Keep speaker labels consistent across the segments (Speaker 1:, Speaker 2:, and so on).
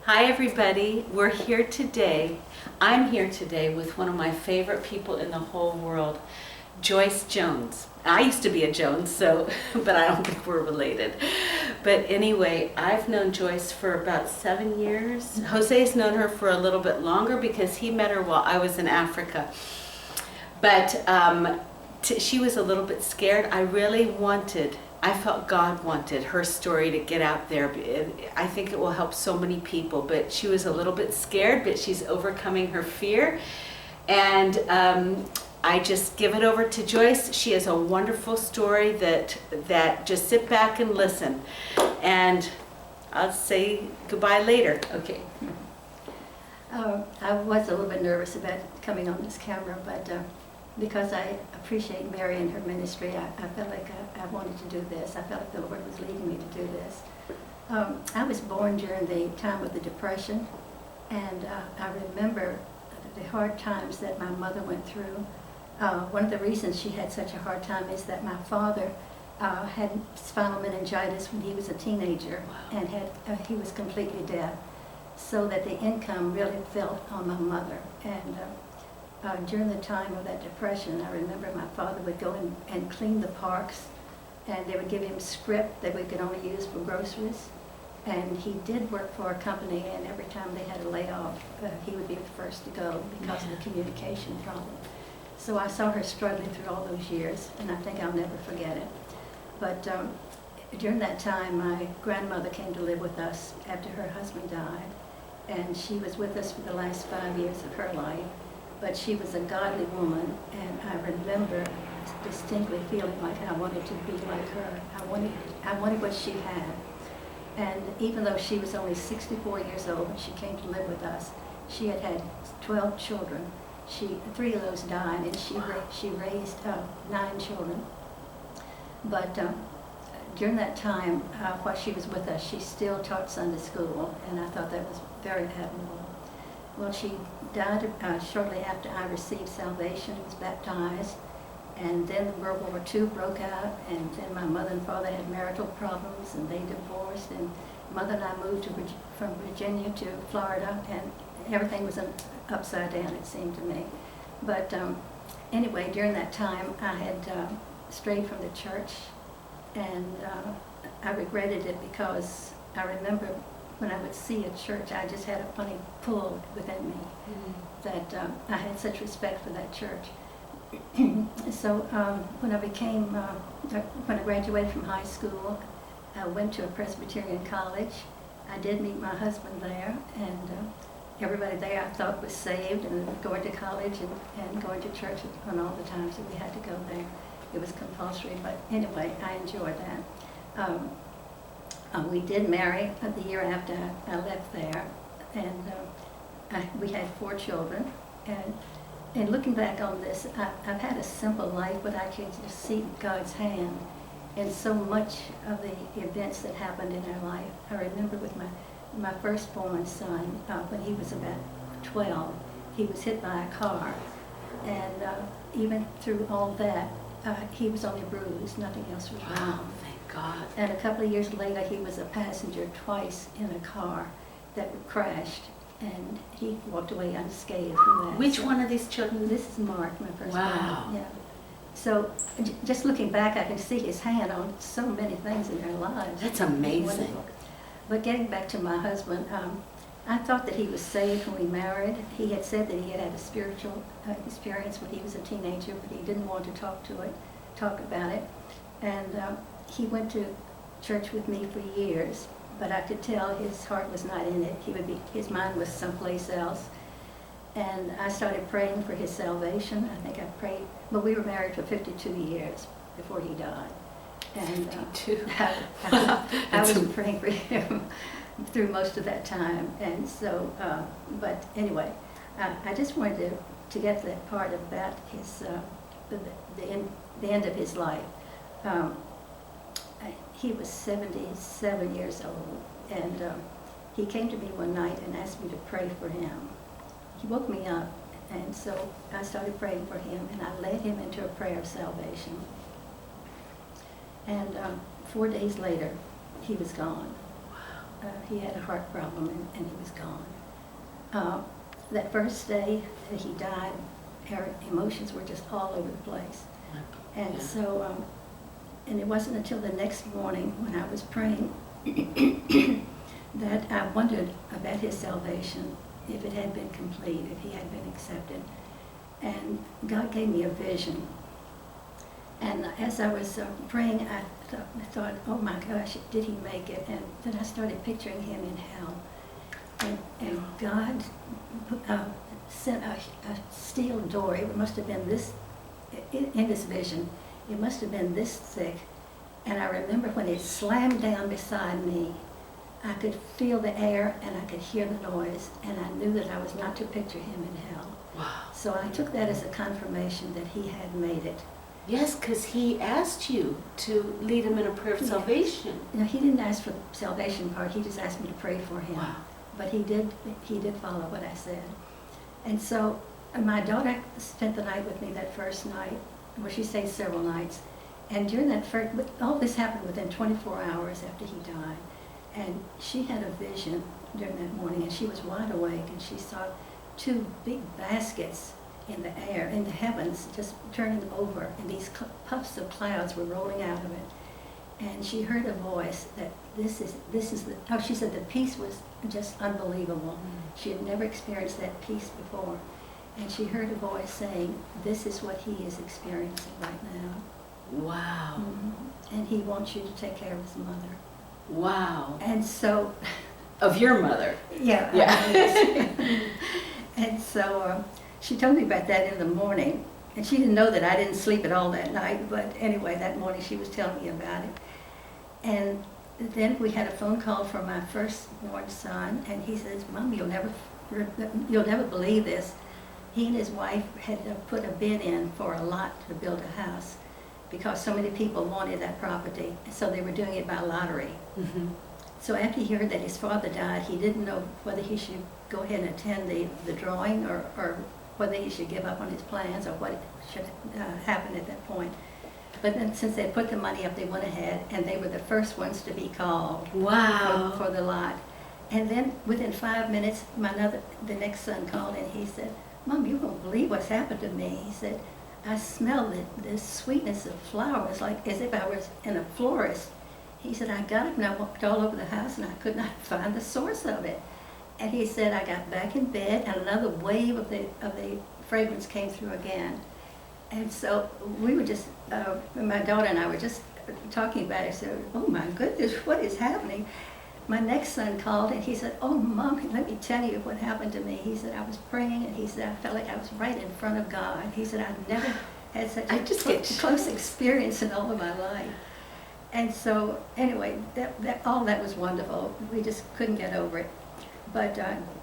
Speaker 1: Hi everybody, we're here today. I'm here today with one of my favorite people in the whole world, Joyce Jones. I used to be a Jones, but I don't think we're related. But anyway, I've known Joyce for about 7 years. Jose's known her for a little bit longer because he met her while I was in Africa. But she was a little bit scared. I felt God wanted her story to get out there. I think it will help so many people, but she was a little bit scared, but she's overcoming her fear. And I just give it over to Joyce. She has a wonderful story that just sit back and listen. And I'll say goodbye later. Okay.
Speaker 2: I was a little bit nervous about coming on this camera, but because I appreciate Mary and her ministry, I felt like I wanted to do this. I felt like the Lord was leading me to do this. I was born during the time of the Depression, and I remember the hard times that my mother went through. One of the reasons she had such a hard time is that my father had spinal meningitis when he was a teenager.
Speaker 1: Wow.
Speaker 2: And he was completely deaf, so that the income really fell on my mother. And during the time of that Depression, I remember my father would go in and clean the parks, and they would give him script that we could only use for groceries. And he did work for a company, and every time they had a layoff, he would be the first to go because of the communication problem. So I saw her struggling through all those years, and I think I'll never forget it. But during that time, my grandmother came to live with us after her husband died, and she was with us for the last 5 years of her life. But she was a godly woman, and I remember distinctly feeling like I wanted to be like her. I wanted what she had. And even though she was only 64 years old when she came to live with us, she had had 12 children. 3 of those died, and she raised 9 children. But during that time, while she was with us, she still taught Sunday school, and I thought that was very admirable. Well, she died shortly after I received salvation, was baptized, and then World War II broke out, and then my mother and father had marital problems, and they divorced, and mother and I moved from Virginia to Florida, and everything was upside down, it seemed to me. But anyway, during that time, I had strayed from the church, and I regretted it because I remember when I would see a church, I just had a funny pull within me that I had such respect for that church. So when I graduated from high school, I went to a Presbyterian college. I did meet my husband there, and everybody there I thought was saved and going to college and going to church on all the times that we had to go there. It was compulsory, but anyway, I enjoyed that. We did marry the year after I left there, and we had 4 children. And looking back on this, I've had a simple life, but I can just see God's hand in so much of the events that happened in our life. I remember with my firstborn son, when he was about 12, he was hit by a car, and even through all that, he was only bruised, nothing else was wrong.
Speaker 1: God.
Speaker 2: And a couple of years later, he was a passenger twice in a car that crashed, and he walked away unscathed from that.
Speaker 1: Which one of these children?
Speaker 2: This is Mark, my first
Speaker 1: Wow.
Speaker 2: one. Yeah. So just looking back, I can see his hand on so many things in their lives.
Speaker 1: That's
Speaker 2: It's
Speaker 1: amazing.
Speaker 2: wonderful. But getting back to my husband, I thought that he was saved when we married. He had said that he had had a spiritual experience when he was a teenager, but he didn't want to talk about it. And he went to church with me for years, but I could tell his heart was not in it. His mind was someplace else. And I started praying for his salvation. I think I prayed, but we were married for 52 years before he died. And
Speaker 1: 52.
Speaker 2: I was praying for him through most of that time. And so, but anyway, I just wanted to get to that part about his the end of his life. He was 77 years old, and he came to me one night and asked me to pray for him. He woke me up, and so I started praying for him, and I led him into a prayer of salvation. And 4 days later, he was gone. he had a heart problem and he was gone. That first day that he died, our emotions were just all over the place. And so, and it wasn't until the next morning when I was praying that I wondered about his salvation, if it had been complete, if he had been accepted. And God gave me a vision. And as I was praying, I thought, oh my gosh, did he make it? And then I started picturing him in hell. And God sent a steel door. It must have been this, in this vision, it must have been this thick. And I remember when it slammed down beside me, I could feel the air and I could hear the noise, and I knew that I was not to picture him in hell.
Speaker 1: Wow.
Speaker 2: So I took that as a confirmation that he had made it.
Speaker 1: Yes, because he asked you to lead him in a prayer of salvation.
Speaker 2: No, he didn't ask for the salvation part, he just asked me to pray for him.
Speaker 1: Wow.
Speaker 2: But he did follow what I said. And so my daughter spent the night with me that first night. Well, she stayed several nights. And during that first, all this happened within 24 hours after he died. And she had a vision during that morning, and she was wide awake, and she saw two big baskets in the air, in the heavens, just turning over, and these puffs of clouds were rolling out of it. And she heard a voice that this is the, oh, she said the peace was just unbelievable. She had never experienced that peace before. And she heard a voice saying, this is what he is experiencing right now.
Speaker 1: Wow.
Speaker 2: Mm-hmm. And he wants you to take care of his mother.
Speaker 1: Wow.
Speaker 2: And so...
Speaker 1: Of your mother.
Speaker 2: Yeah.
Speaker 1: Yeah.
Speaker 2: And so she told me about that in the morning. And she didn't know that I didn't sleep at all that night. But anyway, that morning she was telling me about it. And then we had a phone call from my firstborn son. And he says, Mom, you'll never believe this. He and his wife had put a bid in for a lot to build a house, because so many people wanted that property, so they were doing it by lottery. Mm-hmm. So after he heard that his father died, he didn't know whether he should go ahead and attend the drawing or whether he should give up on his plans or what should happen at that point. But then since they put the money up, they went ahead, and they were the first ones to be called.
Speaker 1: Wow.
Speaker 2: for the lot. And then within 5 minutes, the next son called, and he said, Mom, you won't believe what's happened to me. He said, I smelled the sweetness of flowers, like as if I was in a florist. He said, I got up and I walked all over the house and I could not find the source of it. And he said, I got back in bed and another wave of the fragrance came through again. And so we were just, my daughter and I were just talking about it. So, oh my goodness, what is happening? My next son called and he said, oh Mom, let me tell you what happened to me. He said, I was praying and he said, I felt like I was right in front of God. He said, I've never had such a close experience in all of my life. And so anyway, all that was wonderful. We just couldn't get over it. But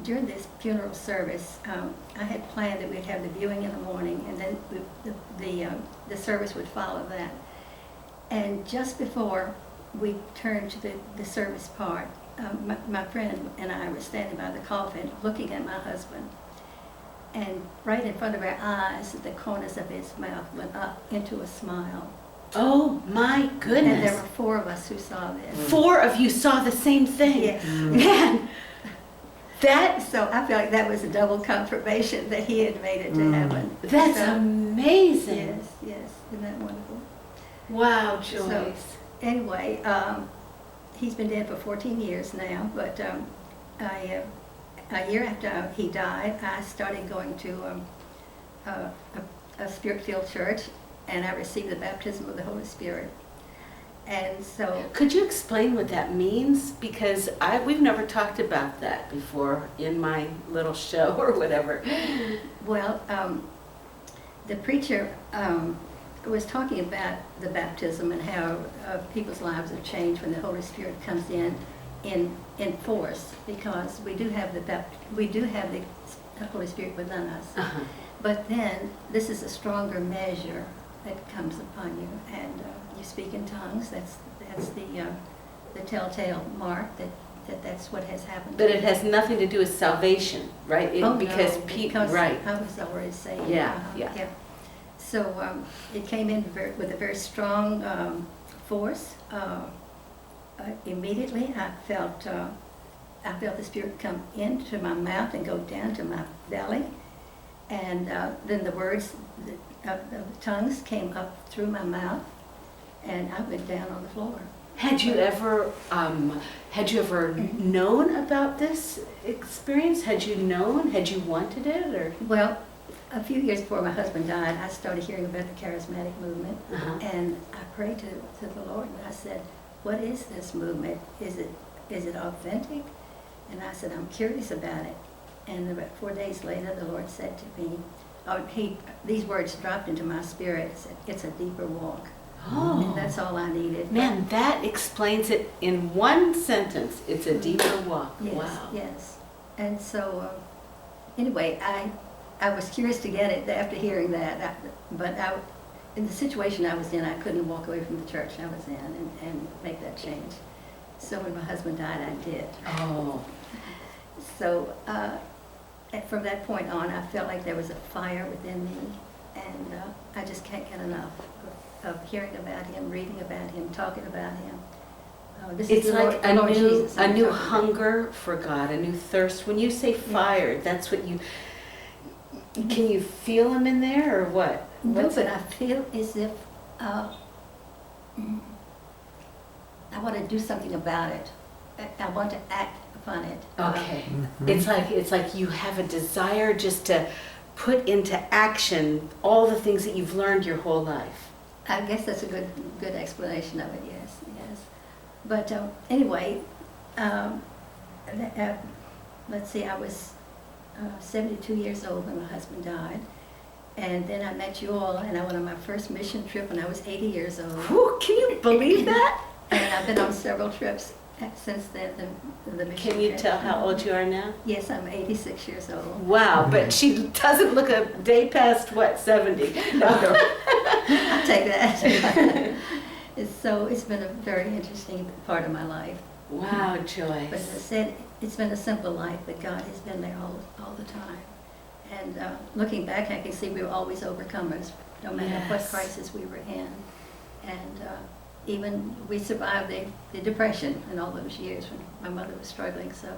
Speaker 2: during this funeral service, I had planned that we'd have the viewing in the morning, and then the service would follow that. And just before we turned to the service part, my friend and I were standing by the coffin looking at my husband. And right in front of our eyes, the corners of his mouth went up into a smile.
Speaker 1: Oh my goodness.
Speaker 2: And there were 4 of us who saw this.
Speaker 1: 4 of you saw the same thing.
Speaker 2: Yes.
Speaker 1: Man,
Speaker 2: So I felt like that was a double confirmation that he had made it to heaven.
Speaker 1: That's amazing.
Speaker 2: Yes. Isn't that wonderful?
Speaker 1: Wow, Joyce.
Speaker 2: So, anyway, he's been dead for 14 years now, but a year after he died, I started going to a Spirit-filled church, and I received the baptism of the Holy Spirit. And so...
Speaker 1: Could you explain what that means? Because we've never talked about that before in my little show or whatever.
Speaker 2: Well, the preacher was talking about the baptism and how people's lives have changed when the Holy Spirit comes in force, because we do have the Holy Spirit within us. Uh-huh. But then this is a stronger measure that comes upon you, and you speak in tongues. That's the telltale mark that's what has happened.
Speaker 1: But it has nothing to do with salvation, right?
Speaker 2: Because
Speaker 1: right.
Speaker 2: I was already saved.
Speaker 1: Yeah.
Speaker 2: So it came in with a very strong force. Immediately I felt I felt the Spirit come into my mouth and go down to my belly. And then the words of the tongues came up through my mouth, and I went down on the floor.
Speaker 1: Had you ever known about this experience? Had you known? Had you wanted it, or?
Speaker 2: Well, a few years before my husband died, I started hearing about the charismatic movement, and I prayed to the Lord, and I said, "What is this movement? Is it authentic?" And I said, "I'm curious about it." And about 4 days later, the Lord said to me, these words dropped into my spirit. He said, "It's a deeper walk."
Speaker 1: Oh.
Speaker 2: And that's all I needed.
Speaker 1: Man, that explains it in one sentence. It's a deeper walk.
Speaker 2: Yes,
Speaker 1: Wow.
Speaker 2: yes. And so, anyway, I was curious to get it after hearing that, in the situation I was in, I couldn't walk away from the church I was in and make that change. So when my husband died, I did.
Speaker 1: Oh.
Speaker 2: So from that point on, I felt like there was a fire within me, and I just can't get enough of hearing about him, reading about him, talking about him.
Speaker 1: It's like a new
Speaker 2: hunger.
Speaker 1: hunger for God, a new thirst. When you say fire, that's what you. Can you feel him in there, or what?
Speaker 2: No, but I feel as if I want to do something about it. I want to act upon it.
Speaker 1: Okay. It's like you have a desire just to put into action all the things that you've learned your whole life.
Speaker 2: I guess that's a good explanation of it. Yes, yes. But anyway, let's see. I was 72 years old when my husband died, and then I met you all, and I went on my first mission trip when I was 80 years old.
Speaker 1: Whew, can you believe that?
Speaker 2: And I've been on several trips since then. The mission
Speaker 1: Can you
Speaker 2: trip.
Speaker 1: tell how old you are now?
Speaker 2: Yes, I'm 86 years old.
Speaker 1: Wow, but she doesn't look a day past, what, 70? No.
Speaker 2: I'll take that. So it's been a very interesting part of my life.
Speaker 1: Wow,
Speaker 2: But
Speaker 1: Joyce.
Speaker 2: as I said, it's been a simple life, but God has been there all the time. And looking back, I can see we were always overcomers, no matter what
Speaker 1: Yes.
Speaker 2: crisis we were in. And even we survived the depression in all those years when my mother was struggling. So.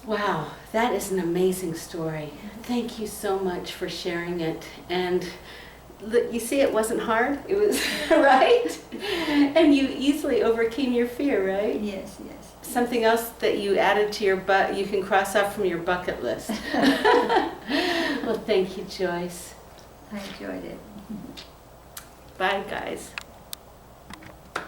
Speaker 1: Wow, that is an amazing story. Thank you so much for sharing it. And look, you see, it wasn't hard. It was right, and you easily overcame your fear, right?
Speaker 2: Yes, yes.
Speaker 1: Something else that you added to your you can cross off from your bucket list. Well, thank you, Joyce.
Speaker 2: I enjoyed it.
Speaker 1: Bye, guys.